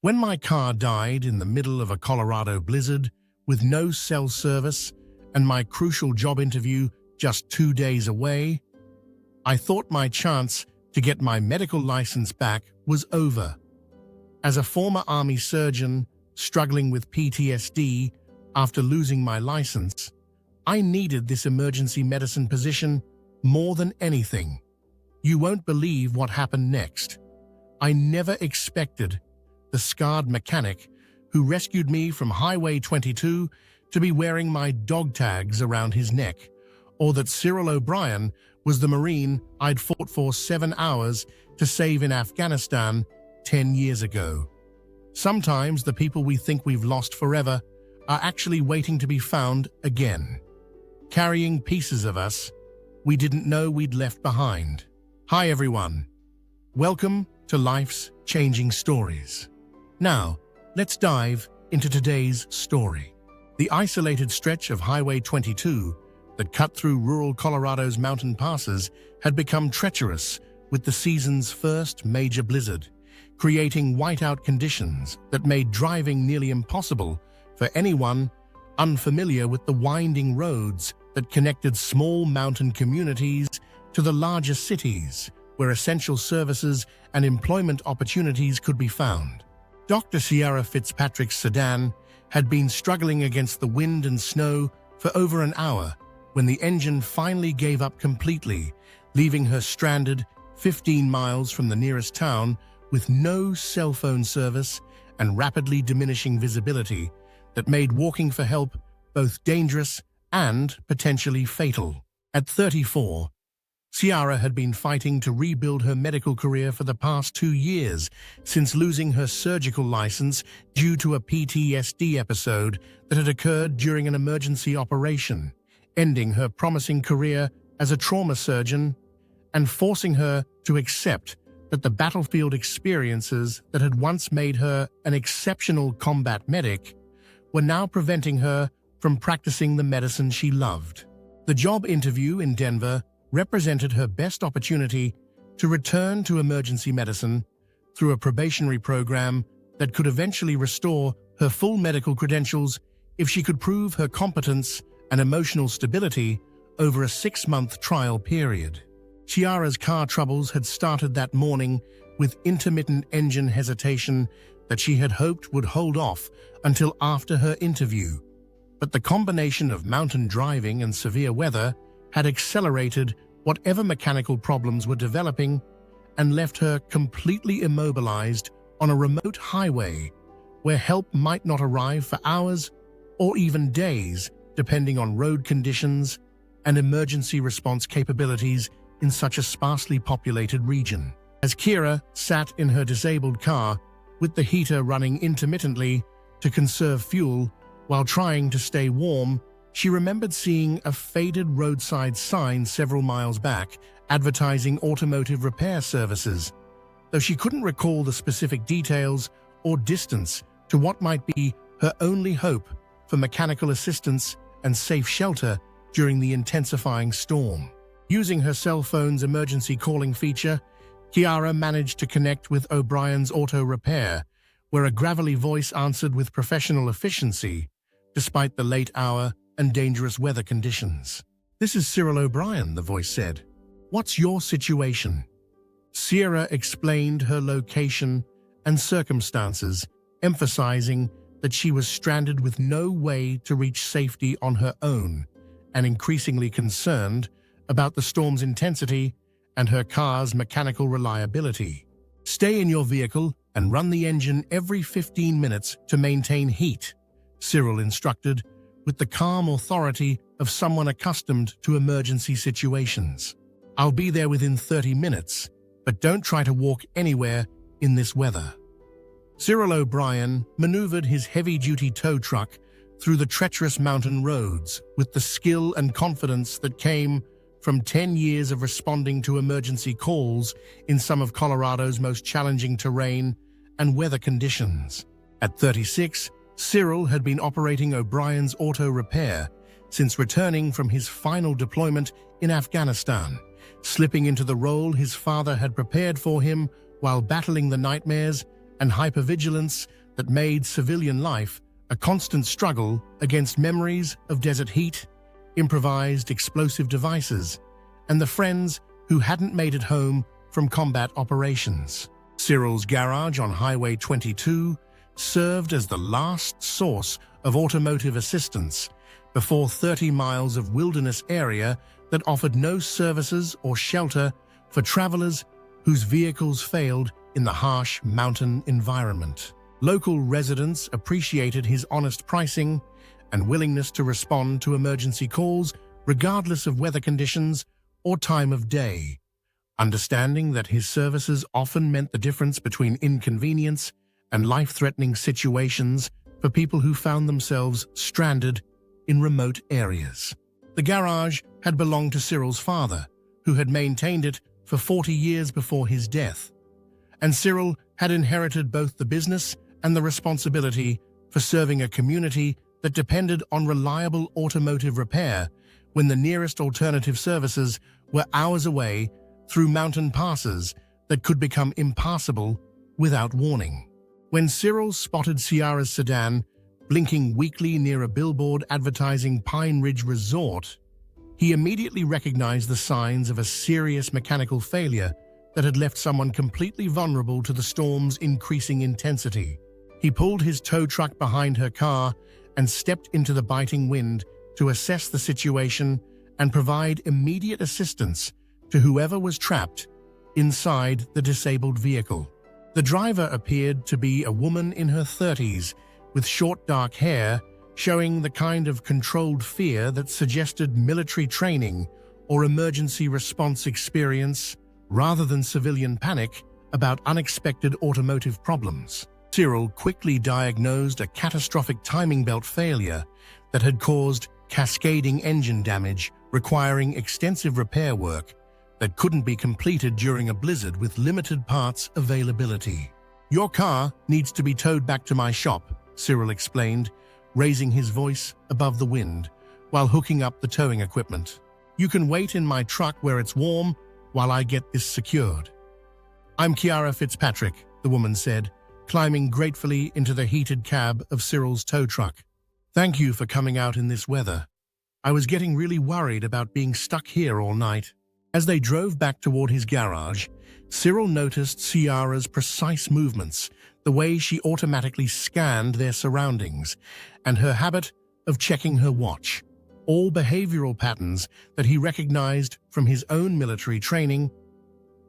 When my car died in the middle of a Colorado blizzard with no cell service and my crucial job interview just 2 days away, I thought my chance to get my medical license back was over. As a former Army surgeon struggling with PTSD after losing my license, I needed this emergency medicine position more than anything. You won't believe what happened next. I never expected the scarred mechanic who rescued me from Highway 22 to be wearing my dog tags around his neck, or that Cyril O'Brien was the Marine I'd fought for 7 hours to save in Afghanistan 10 years ago. Sometimes the people we think we've lost forever are actually waiting to be found again, carrying pieces of us we didn't know we'd left behind. Hi everyone. Welcome to Life's Changing Stories. Now, let's dive into today's story. The isolated stretch of Highway 22 that cut through rural Colorado's mountain passes had become treacherous with the season's first major blizzard, creating whiteout conditions that made driving nearly impossible for anyone unfamiliar with the winding roads that connected small mountain communities to the larger cities where essential services and employment opportunities could be found. Dr. Ciara Fitzpatrick's sedan had been struggling against the wind and snow for over an hour when the engine finally gave up completely, leaving her stranded 15 miles from the nearest town with no cell phone service and rapidly diminishing visibility that made walking for help both dangerous and potentially fatal. At 34, Ciara had been fighting to rebuild her medical career for the past 2 years since losing her surgical license due to a PTSD episode that had occurred during an emergency operation, ending her promising career as a trauma surgeon and forcing her to accept that the battlefield experiences that had once made her an exceptional combat medic were now preventing her from practicing the medicine she loved. The job interview in Denver represented her best opportunity to return to emergency medicine through a probationary program that could eventually restore her full medical credentials if she could prove her competence and emotional stability over a 6-month trial period. Ciara's car troubles had started that morning with intermittent engine hesitation that she had hoped would hold off until after her interview. But the combination of mountain driving and severe weather had accelerated whatever mechanical problems were developing and left her completely immobilized on a remote highway where help might not arrive for hours or even days, depending on road conditions and emergency response capabilities in such a sparsely populated region. As Ciara sat in her disabled car with the heater running intermittently to conserve fuel while trying to stay warm, she remembered seeing a faded roadside sign several miles back advertising automotive repair services, though she couldn't recall the specific details or distance to what might be her only hope for mechanical assistance and safe shelter during the intensifying storm. Using her cell phone's emergency calling feature, Ciara managed to connect with O'Brien's Auto Repair, where a gravelly voice answered with professional efficiency, despite the late hour and dangerous weather conditions. "This is Cyril O'Brien," the voice said. "What's your situation?" Ciara explained her location and circumstances, emphasizing that she was stranded with no way to reach safety on her own, and increasingly concerned about the storm's intensity and her car's mechanical reliability. "Stay in your vehicle and run the engine every 15 minutes to maintain heat," Cyril instructed, with the calm authority of someone accustomed to emergency situations. "I'll be there within 30 minutes, but don't try to walk anywhere in this weather." Cyril O'Brien maneuvered his heavy-duty tow truck through the treacherous mountain roads with the skill and confidence that came from 10 years of responding to emergency calls in some of Colorado's most challenging terrain and weather conditions. At 36, Cyril had been operating O'Brien's Auto Repair since returning from his final deployment in Afghanistan, slipping into the role his father had prepared for him while battling the nightmares and hypervigilance that made civilian life a constant struggle against memories of desert heat, improvised explosive devices, and the friends who hadn't made it home from combat operations. Cyril's garage on Highway 22 served as the last source of automotive assistance before 30 miles of wilderness area that offered no services or shelter for travelers whose vehicles failed in the harsh mountain environment. Local residents appreciated his honest pricing and willingness to respond to emergency calls regardless of weather conditions or time of day, understanding that his services often meant the difference between inconvenience and life-threatening situations for people who found themselves stranded in remote areas. The garage had belonged to Cyril's father, who had maintained it for 40 years before his death, and Cyril had inherited both the business and the responsibility for serving a community that depended on reliable automotive repair when the nearest alternative services were hours away through mountain passes that could become impassable without warning. When Cyril spotted Ciara's sedan blinking weakly near a billboard advertising Pine Ridge Resort, he immediately recognized the signs of a serious mechanical failure that had left someone completely vulnerable to the storm's increasing intensity. He pulled his tow truck behind her car and stepped into the biting wind to assess the situation and provide immediate assistance to whoever was trapped inside the disabled vehicle. The driver appeared to be a woman in her 30s with short dark hair, showing the kind of controlled fear that suggested military training or emergency response experience rather than civilian panic about unexpected automotive problems. Cyril quickly diagnosed a catastrophic timing belt failure that had caused cascading engine damage requiring extensive repair work that couldn't be completed during a blizzard with limited parts availability. "Your car needs to be towed back to my shop," Cyril explained, raising his voice above the wind while hooking up the towing equipment. "You can wait in my truck where it's warm while I get this secured." "I'm Ciara Fitzpatrick," the woman said, climbing gratefully into the heated cab of Cyril's tow truck. "Thank you for coming out in this weather. I was getting really worried about being stuck here all night." As they drove back toward his garage, Cyril noticed Ciara's precise movements, the way she automatically scanned their surroundings, and her habit of checking her watch, all behavioral patterns that he recognized from his own military training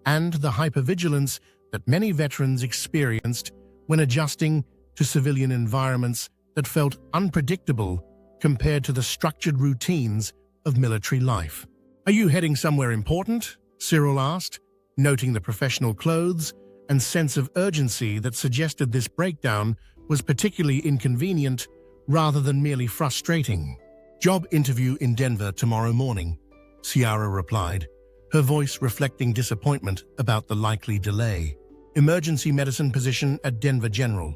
and the hypervigilance that many veterans experienced when adjusting to civilian environments that felt unpredictable compared to the structured routines of military life. "Are you heading somewhere important?" Cyril asked, noting the professional clothes and sense of urgency that suggested this breakdown was particularly inconvenient rather than merely frustrating. "Job interview in Denver tomorrow morning," Ciara replied, her voice reflecting disappointment about the likely delay. "Emergency medicine position at Denver General.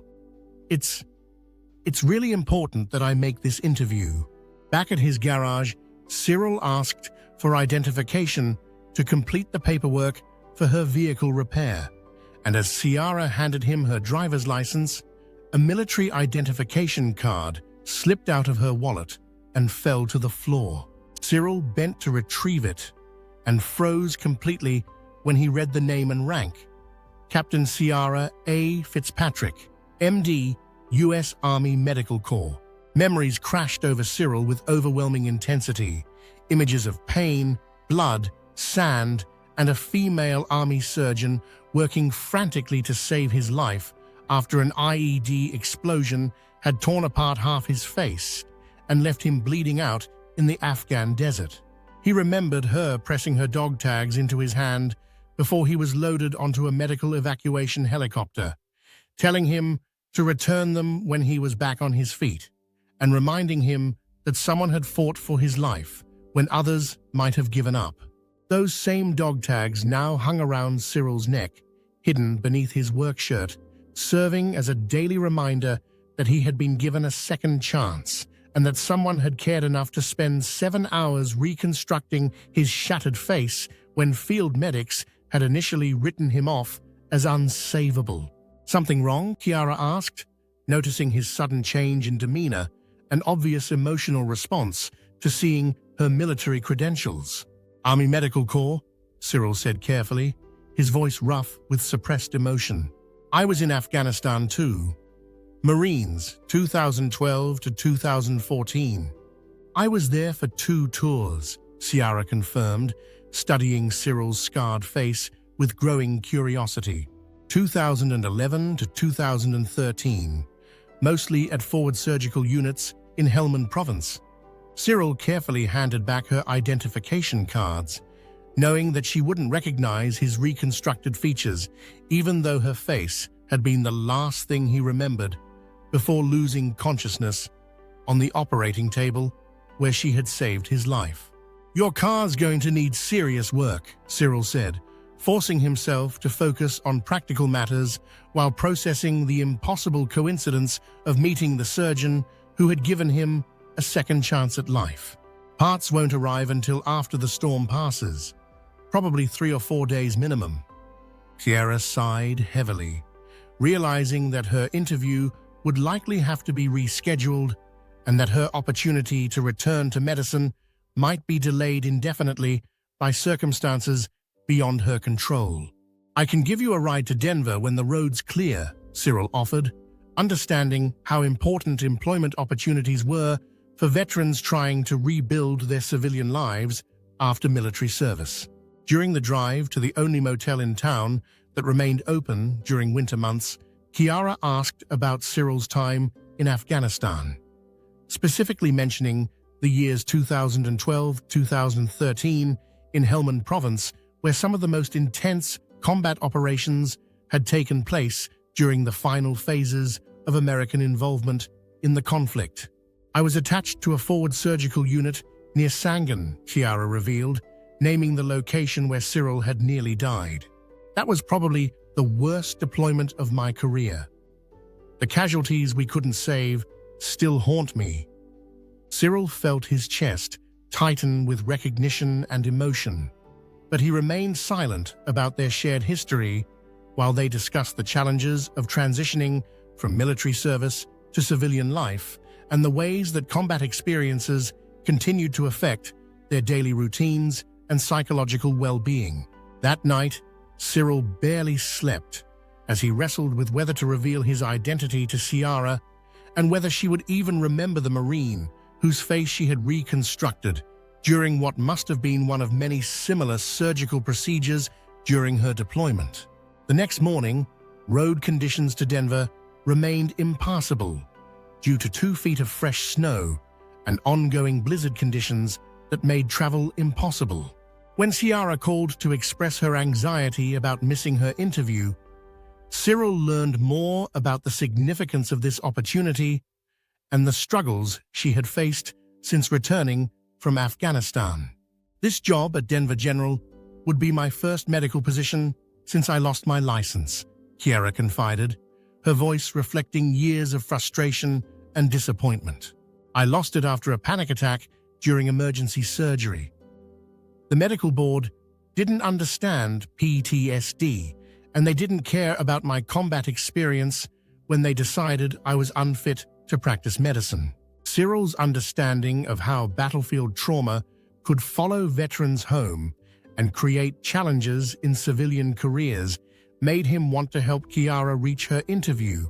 It's really important that I make this interview." Back at his garage, Cyril asked for identification to complete the paperwork for her vehicle repair, and as Ciara handed him her driver's license, a military identification card slipped out of her wallet and fell to the floor. Cyril bent to retrieve it and froze completely when he read the name and rank: Captain Ciara A. Fitzpatrick, MD, U.S. Army Medical Corps. Memories crashed over Cyril with overwhelming intensity. Images of pain, blood, sand, and a female army surgeon working frantically to save his life after an IED explosion had torn apart half his face and left him bleeding out in the Afghan desert. He remembered her pressing her dog tags into his hand before he was loaded onto a medical evacuation helicopter, telling him to return them when he was back on his feet, and reminding him that someone had fought for his life when others might have given up. Those same dog tags now hung around Cyril's neck, hidden beneath his work shirt, serving as a daily reminder that he had been given a second chance and that someone had cared enough to spend 7 hours reconstructing his shattered face when field medics had initially written him off as unsavable. "Something wrong?" Ciara asked, noticing his sudden change in demeanor and obvious emotional response to seeing her military credentials. "Army Medical Corps," Cyril said carefully, his voice rough with suppressed emotion. "I was in Afghanistan too. Marines, 2012 to 2014. I was there for 2 tours," Ciara confirmed, studying Cyril's scarred face with growing curiosity. 2011 to 2013, mostly at forward surgical units in Helmand Province. Cyril carefully handed back her identification cards, knowing that she wouldn't recognize his reconstructed features, even though her face had been the last thing he remembered before losing consciousness on the operating table where she had saved his life. "Your car's going to need serious work," Cyril said, forcing himself to focus on practical matters while processing the impossible coincidence of meeting the surgeon who had given him a second chance at life. "Parts won't arrive until after the storm passes, probably 3 or 4 days minimum." Ciara sighed heavily, realizing that her interview would likely have to be rescheduled and that her opportunity to return to medicine might be delayed indefinitely by circumstances beyond her control. "I can give you a ride to Denver when the road's clear," Cyril offered, understanding how important employment opportunities were for veterans trying to rebuild their civilian lives after military service. During the drive to the only motel in town that remained open during winter months, Ciara asked about Cyril's time in Afghanistan, specifically mentioning the years 2012-2013 in Helmand Province, where some of the most intense combat operations had taken place during the final phases of American involvement in the conflict. "I was attached to a forward surgical unit near Sangin," Ciara revealed, naming the location where Cyril had nearly died. "That was probably the worst deployment of my career. The casualties we couldn't save still haunt me." Cyril felt his chest tighten with recognition and emotion, but he remained silent about their shared history while they discussed the challenges of transitioning from military service to civilian life and the ways that combat experiences continued to affect their daily routines and psychological well-being. That night, Cyril barely slept as he wrestled with whether to reveal his identity to Ciara and whether she would even remember the Marine whose face she had reconstructed during what must have been one of many similar surgical procedures during her deployment. The next morning, road conditions to Denver remained impassable due to 2 feet of fresh snow and ongoing blizzard conditions that made travel impossible. When Ciara called to express her anxiety about missing her interview, Cyril learned more about the significance of this opportunity and the struggles she had faced since returning from Afghanistan. "This job at Denver General would be my first medical position since I lost my license," Ciara confided, her voice reflecting years of frustration and disappointment. "I lost it after a panic attack during emergency surgery. The medical board didn't understand PTSD, and they didn't care about my combat experience when they decided I was unfit to practice medicine." Cyril's understanding of how battlefield trauma could follow veterans home and create challenges in civilian careers made him want to help Ciara reach her interview,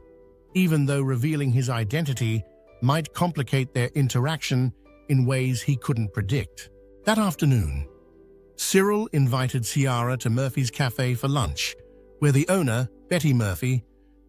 even though revealing his identity might complicate their interaction in ways he couldn't predict. That afternoon, Cyril invited Ciara to Murphy's Cafe for lunch, where the owner, Betty Murphy,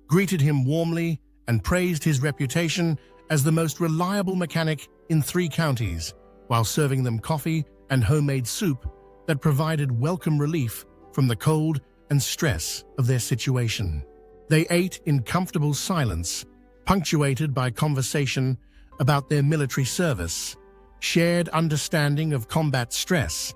greeted him warmly and praised his reputation as the most reliable mechanic in 3 counties, while serving them coffee and homemade soup that provided welcome relief from the cold and stress of their situation. They ate in comfortable silence, punctuated by conversation about their military service, shared understanding of combat stress,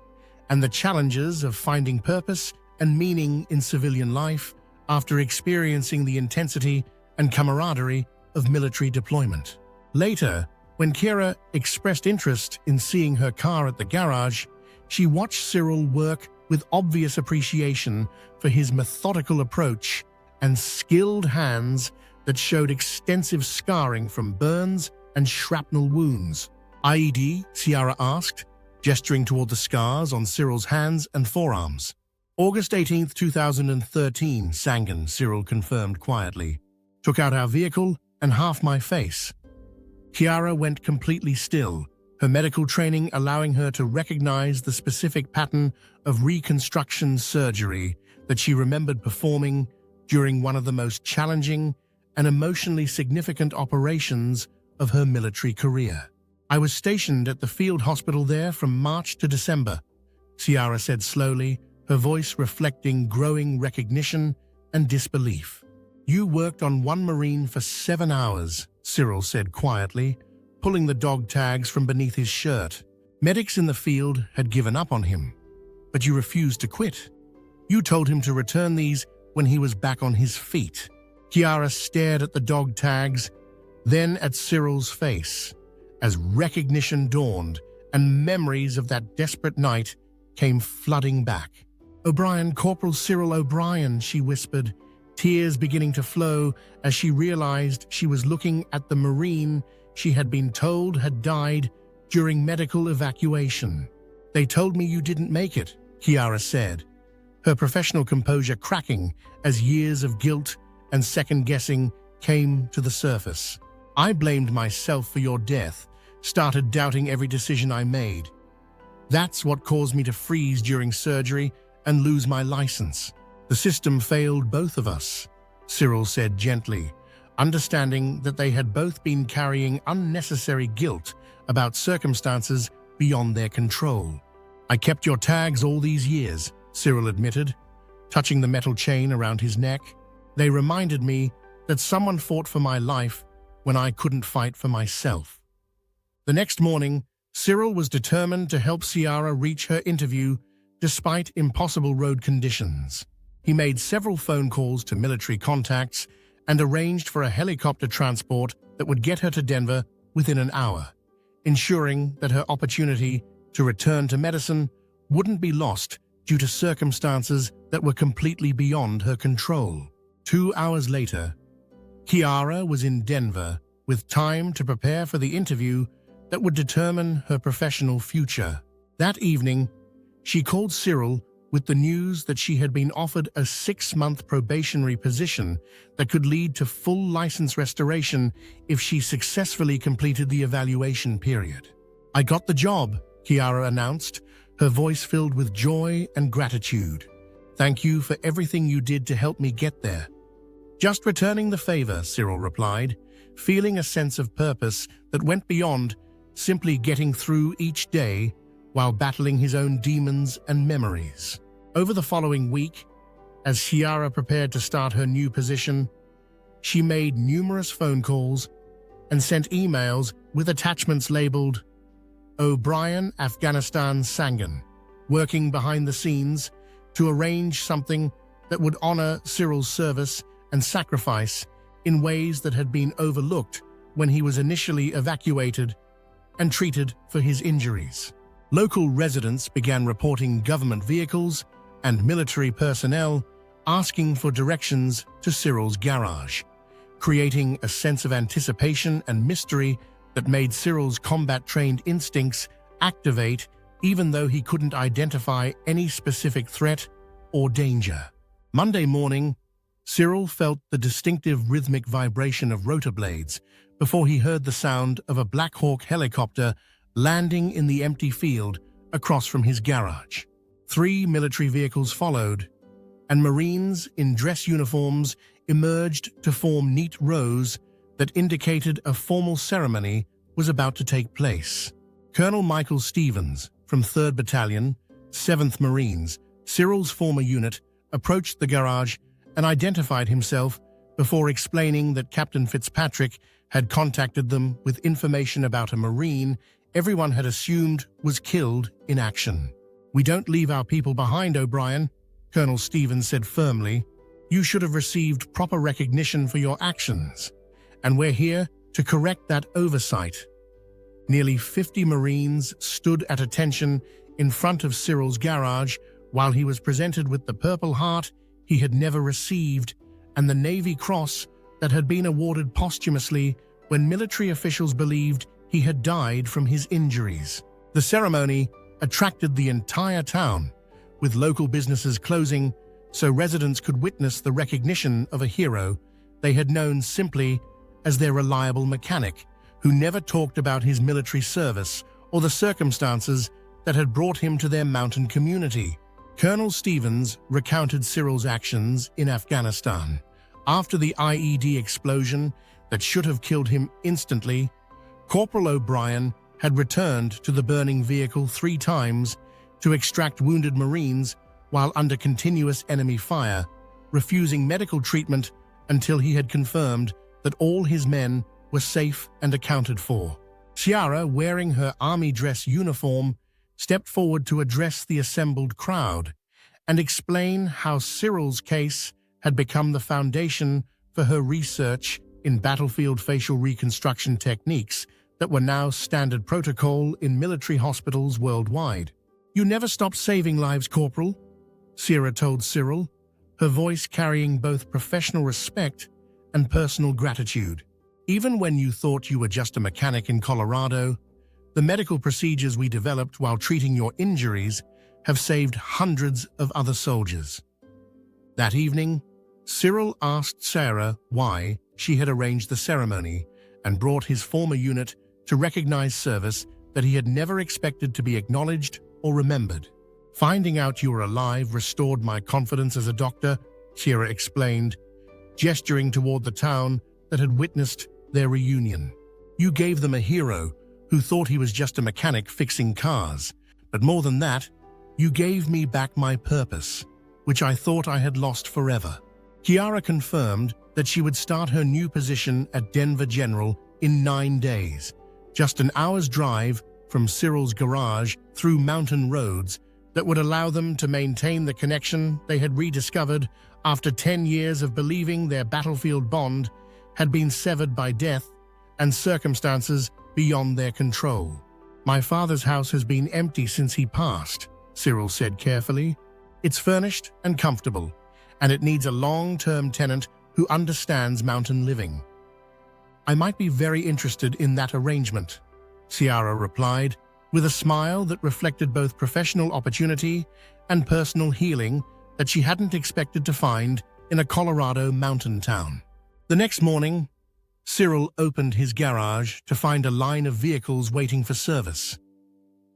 and the challenges of finding purpose and meaning in civilian life after experiencing the intensity and camaraderie of military deployment. Later, when Ciara expressed interest in seeing her car at the garage, she watched Cyril work with obvious appreciation for his methodical approach and skilled hands that showed extensive scarring from burns and shrapnel wounds. IED? Ciara asked, gesturing toward the scars on Cyril's hands and forearms. August 18, 2013, Sangan, Cyril confirmed quietly. Took out our vehicle and half my face. Ciara went completely still, her medical training allowing her to recognize the specific pattern of reconstruction surgery that she remembered performing during one of the most challenging and emotionally significant operations of her military career. I was stationed at the field hospital there from March to December, Ciara said slowly, her voice reflecting growing recognition and disbelief. You worked on one Marine for 7 hours, Cyril said quietly, pulling the dog tags from beneath his shirt. Medics in the field had given up on him, but you refused to quit. You told him to return these when he was back on his feet. Ciara stared at the dog tags, then at Cyril's face, as recognition dawned and memories of that desperate night came flooding back. O'Brien, Corporal Cyril O'Brien, she whispered, tears beginning to flow as she realized she was looking at the Marine she had been told had died during medical evacuation. They told me you didn't make it, Ciara said, her professional composure cracking as years of guilt and second-guessing came to the surface. I blamed myself for your death, started doubting every decision I made. That's what caused me to freeze during surgery and lose my license. The system failed both of us, Cyril said gently, understanding that they had both been carrying unnecessary guilt about circumstances beyond their control. I kept your tags all these years, Cyril admitted, touching the metal chain around his neck. They reminded me that someone fought for my life when I couldn't fight for myself. The next morning, Cyril was determined to help Ciara reach her interview despite impossible road conditions. He made several phone calls to military contacts and arranged for a helicopter transport that would get her to Denver within an hour, ensuring that her opportunity to return to medicine wouldn't be lost due to circumstances that were completely beyond her control. 2 hours later, Ciara was in Denver with time to prepare for the interview that would determine her professional future. That evening, she called Cyril with the news that she had been offered a 6-month probationary position that could lead to full license restoration if she successfully completed the evaluation period. I got the job, Ciara announced, her voice filled with joy and gratitude. Thank you for everything you did to help me get there. Just returning the favor, Cyril replied, feeling a sense of purpose that went beyond simply getting through each day while battling his own demons and memories. Over the following week, as Ciara prepared to start her new position, she made numerous phone calls and sent emails with attachments labeled O'Brien, Afghanistan, Sangan, working behind the scenes to arrange something that would honor Cyril's service and sacrifice in ways that had been overlooked when he was initially evacuated and treated for his injuries. Local residents began reporting government vehicles and military personnel asking for directions to Cyril's garage, creating a sense of anticipation and mystery that made Cyril's combat-trained instincts activate even though he couldn't identify any specific threat or danger. Monday morning, Cyril felt the distinctive rhythmic vibration of rotor blades before he heard the sound of a Black Hawk helicopter landing in the empty field across from his garage. 3 military vehicles followed, and Marines in dress uniforms emerged to form neat rows that indicated a formal ceremony was about to take place. Colonel Michael Stevens from 3rd Battalion, 7th Marines, Cyril's former unit, approached the garage and identified himself before explaining that Captain Fitzpatrick had contacted them with information about a Marine everyone had assumed was killed in action. "We don't leave our people behind, O'Brien," Colonel Stevens said firmly. "You should have received proper recognition for your actions, and we're here to correct that oversight." Nearly 50 Marines stood at attention in front of Cyril's garage while he was presented with the Purple Heart he had never received and the Navy Cross that had been awarded posthumously when military officials believed he had died from his injuries. The ceremony attracted the entire town, with local businesses closing so residents could witness the recognition of a hero they had known simply as their reliable mechanic, who never talked about his military service or the circumstances that had brought him to their mountain community. Colonel Stevens recounted Cyril's actions in Afghanistan. After the IED explosion that should have killed him instantly, Corporal O'Brien had returned to the burning vehicle 3 times to extract wounded Marines while under continuous enemy fire, refusing medical treatment until he had confirmed that all his men were safe and accounted for. Ciara, wearing her army dress uniform, stepped forward to address the assembled crowd and explain how Cyril's case had become the foundation for her research in battlefield facial reconstruction techniques that were now standard protocol in military hospitals worldwide. "You never stopped saving lives, Corporal," Ciara told Cyril, her voice carrying both professional respect and personal gratitude. "Even when you thought you were just a mechanic in Colorado, the medical procedures we developed while treating your injuries have saved hundreds of other soldiers." That evening, Cyril asked Ciara why she had arranged the ceremony and brought his former unit to recognize service that he had never expected to be acknowledged or remembered. "Finding out you were alive restored my confidence as a doctor," Ciara explained, gesturing toward the town that had witnessed their reunion. "You gave them a hero who thought he was just a mechanic fixing cars. But more than that, you gave me back my purpose, which I thought I had lost forever." Ciara confirmed that she would start her new position at Denver General in 9 days, just an hour's drive from Cyril's garage through mountain roads that would allow them to maintain the connection they had rediscovered after 10 years of believing their battlefield bond had been severed by death and circumstances beyond their control. "My father's house has been empty since he passed," Cyril said carefully. "It's furnished and comfortable, and it needs a long-term tenant who understands mountain living." "I might be very interested in that arrangement," Ciara replied, with a smile that reflected both professional opportunity and personal healing that she hadn't expected to find in a Colorado mountain town. The next morning, Cyril opened his garage to find a line of vehicles waiting for service.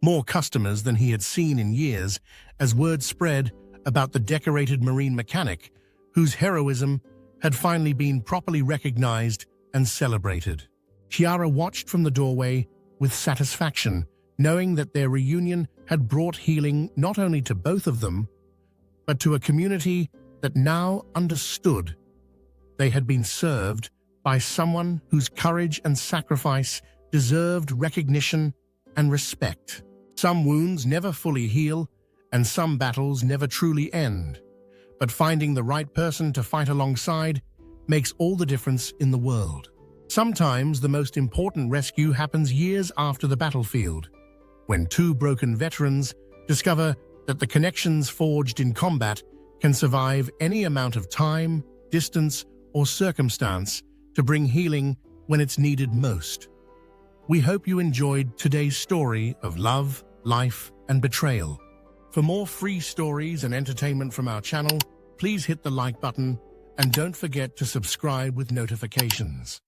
More customers than he had seen in years, as word spread about the decorated Marine mechanic whose heroism had finally been properly recognized and celebrated. Ciara watched from the doorway with satisfaction, knowing that their reunion had brought healing not only to both of them, but to a community that now understood they had been served by someone whose courage and sacrifice deserved recognition and respect. Some wounds never fully heal, and some battles never truly end, but finding the right person to fight alongside makes all the difference in the world. Sometimes the most important rescue happens years after the battlefield, when 2 broken veterans discover that the connections forged in combat can survive any amount of time, distance, or circumstance to bring healing when it's needed most. We hope you enjoyed today's story of love, life, and betrayal. For more free stories and entertainment from our channel, please hit the like button and don't forget to subscribe with notifications.